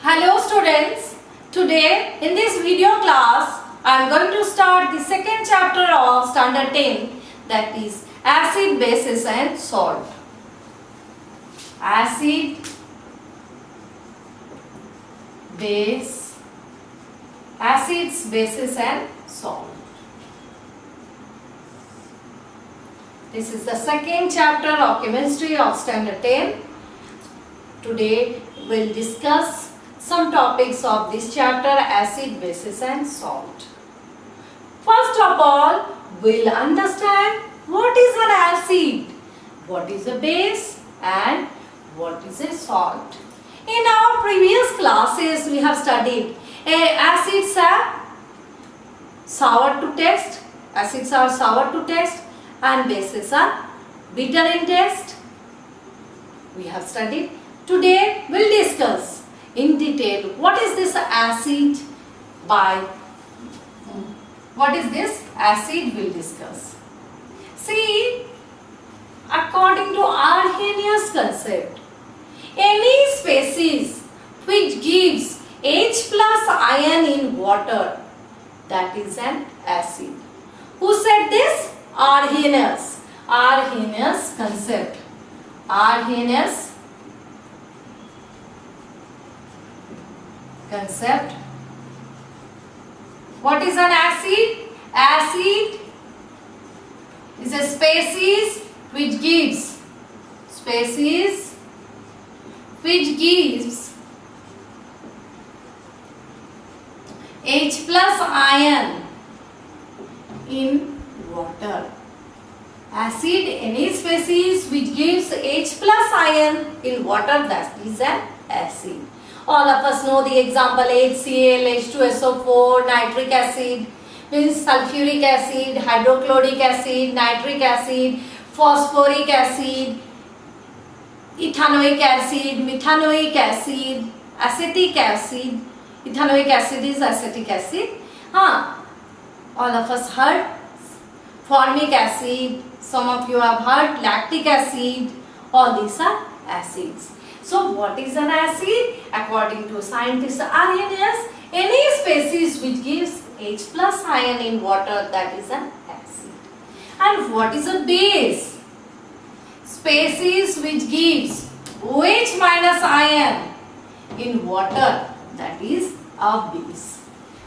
Hello students, today in this video class I am going to start the second chapter of standard 10, that is acid, bases and salt. Acid, base, acids, bases and salt. This is the second chapter of chemistry of standard 10. Today we will discuss some topics of this chapter: acid, bases and salt. First of all, we will understand what is an acid, what is a base and what is a salt. In our previous classes we have studied acids are sour to taste, and bases are bitter in taste. We have studied. Today we will discuss in detail what is this acid we will discuss. See, according to Arrhenius concept, any species which gives H plus ion in water, that is an acid. Who said this? Arrhenius. Arrhenius concept. Arrhenius concept. What is an acid? Acid is a species which gives H plus ion in water. Acid, any species which gives H plus ion in water, that is an acid. All of us know the example: HCl, H2SO4, nitric acid, means sulfuric acid, hydrochloric acid, nitric acid, phosphoric acid, ethanoic acid, methanoic acid, acetic acid. Ethanoic acid is acetic acid. All of us heard formic acid, some of you have heard lactic acid. All these are acids. So what is an acid? According to scientist Arrhenius, any species which gives H plus ion in water, that is an acid. And what is a base? Species which gives OH minus ion in water, that is a base.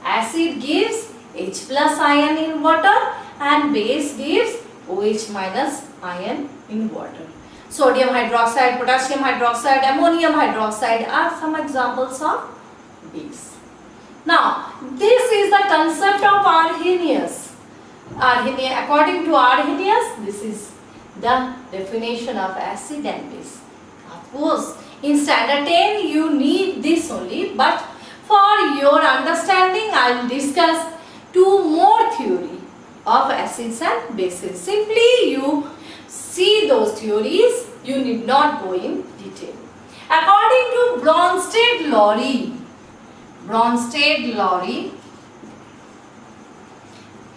Acid gives H plus ion in water and base gives OH minus ion in water. Sodium hydroxide, potassium hydroxide, ammonium hydroxide are some examples of base. Now, this is the concept of Arrhenius. According to Arrhenius, this is the definition of acid and base. Of course, in standard 10 you need this only, but for your understanding I will discuss two more theory of acids and bases. Simply you see those theories, you need not go in detail. According to Bronsted-Lowry,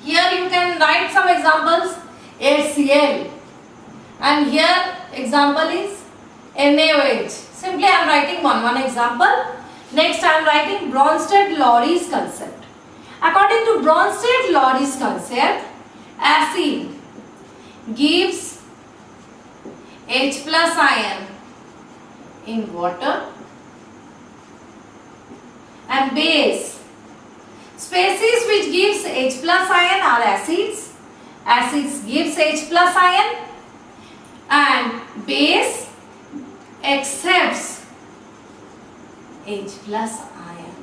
here you can write some examples: HCl, and here example is NaOH. Simply I am writing one example. Next I am writing Bronsted-Lowry's concept. According to Bronsted-Lowry's concept, acid gives H plus ion in water and base. Species which gives H plus ion are acids. Acids gives H plus ion and base accepts H plus ion.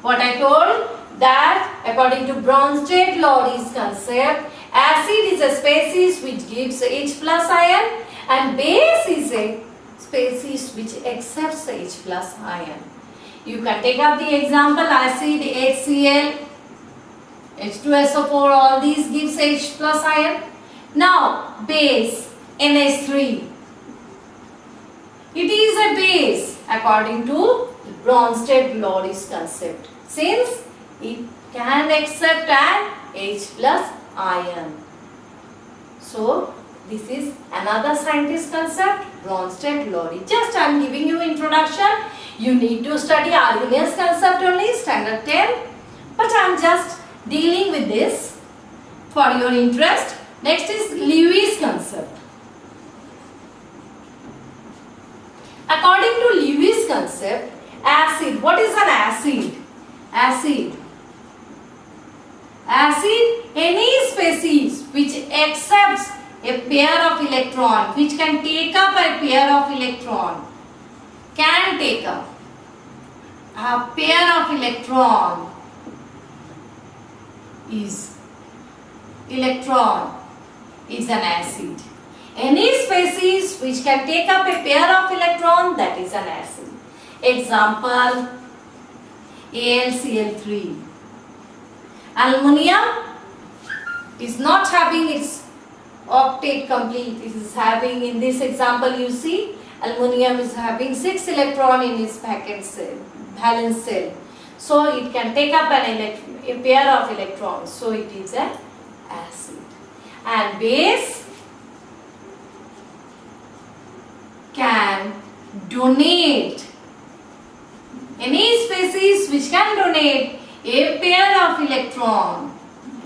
What I told, that according to Bronsted-Lowry's concept, acid is a species which gives H plus ion and base is a species which accepts H plus ion. You can take up the example: acid, HCl, H2SO4, all these gives H plus ion. Now base, NH3. It is a base according to Bronsted-Lowry's concept, since it can accept an H plus ion. So this is another scientist concept, Bronsted Lowry. Just I am giving you introduction. You need to study Arrhenius concept only, standard 10. But I am just dealing with this for your interest. Next is Lewis concept. According to Lewis concept, acid. What is an acid? Acid. Acid, any species which accepts a pair of electron, which can take up a pair of electron, can take up a pair of electron is an acid. Any species which can take up a pair of electron, that is an acid. Example, AlCl3. Aluminium is not having its octet complete. It is having, in this example you see, aluminium is having 6 electron in its valence shell. So it can take up a pair of electrons. So it is an acid. And base can donate. Any species which can donate a pair of electron,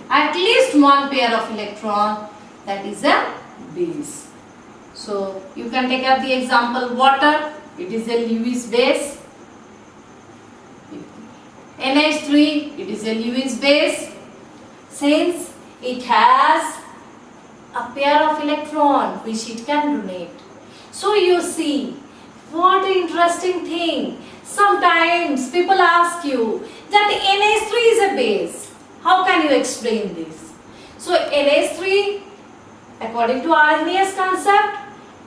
at least one pair of electron, that is a base. So you can take up the example water. It is a Lewis base. NH3, it is a Lewis base. Since it has a pair of electron which it can donate. So you see, what interesting thing. Sometimes people ask you that NH3 is a base. How can you explain this? So NH3, according to Arrhenius concept,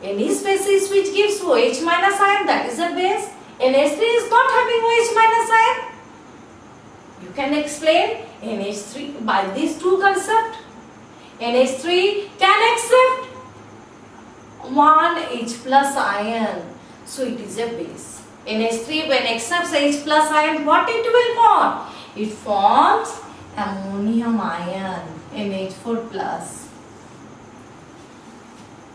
any species which gives OH minus ion, that is a base. NH3 is not having OH minus ion. You can explain NH3 by these two concepts. NH3 can accept one H plus ion. So it is a base. NH3 when accepts H plus ion, what it will form? It forms ammonium ion, NH4 plus.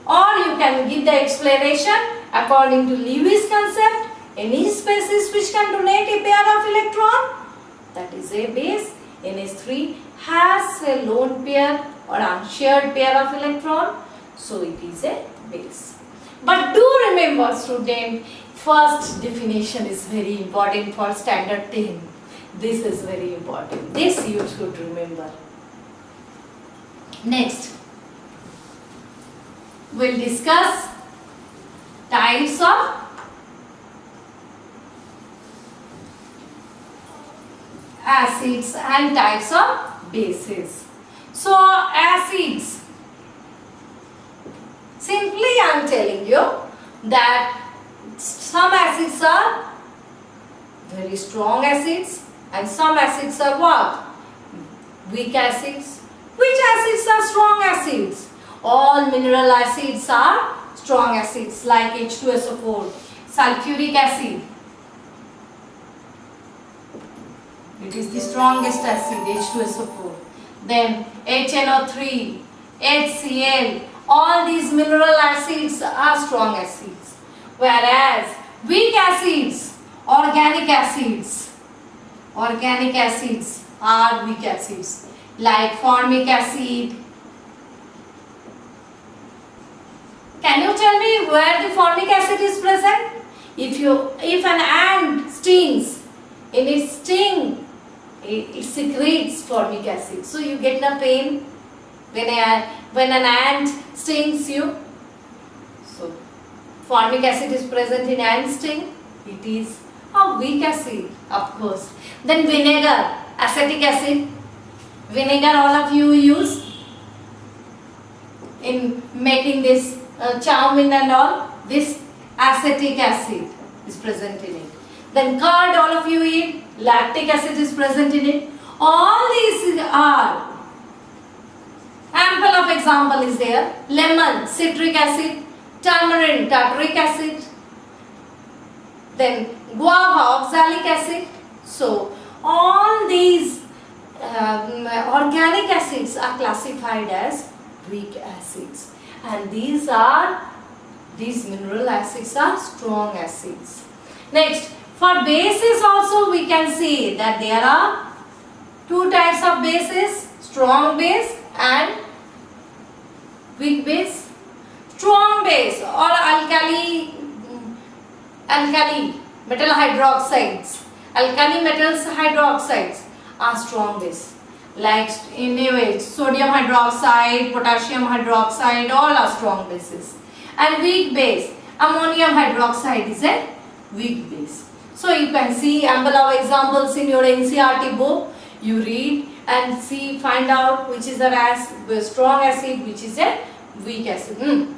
Or you can give the explanation according to Lewis concept. Any species which can donate a pair of electron, that is a base. NH3 has a lone pair or unshared pair of electron, so it is a base. But do remember, student, first definition is very important for standard 10. This is very important. This you should remember. Next, we'll discuss types of acids and types of bases. So acids, simply I am telling you that some acids are very strong acids and some acids are what? Weak acids. Which acids are strong acids? All mineral acids are strong acids like H2SO4, sulfuric acid. It is the strongest acid, H2SO4. Then HNO3, HCl, all these mineral acids are strong acids. Whereas weak acids, organic acids are weak acids like formic acid. Can you tell me where the formic acid is present? If an ant stings, in its sting, it secretes formic acid. So you get the pain when an ant stings you. So formic acid is present in ant sting. It is a weak acid, of course. Then vinegar, acetic acid. Vinegar all of you use in making this chow mein and all. This acetic acid is present in it. Then curd all of you eat, lactic acid is present in it. All these are ample of example is there. Lemon, citric acid. Tamarind, tartaric acid. Then guava, oxalic acid. So all these organic acids are classified as weak acids, and these are These mineral acids are strong acids. Next, for bases also we can see that there are two types of bases, strong base and weak base. Strong base or alkali metal hydroxides, alkali metals hydroxides are strong base. Like in a way, sodium hydroxide, potassium hydroxide, all are strong bases. And weak base, ammonium hydroxide is a weak base. So you can see ample of examples in your NCERT book. You read and see, find out which is a strong acid, which is a weak acid.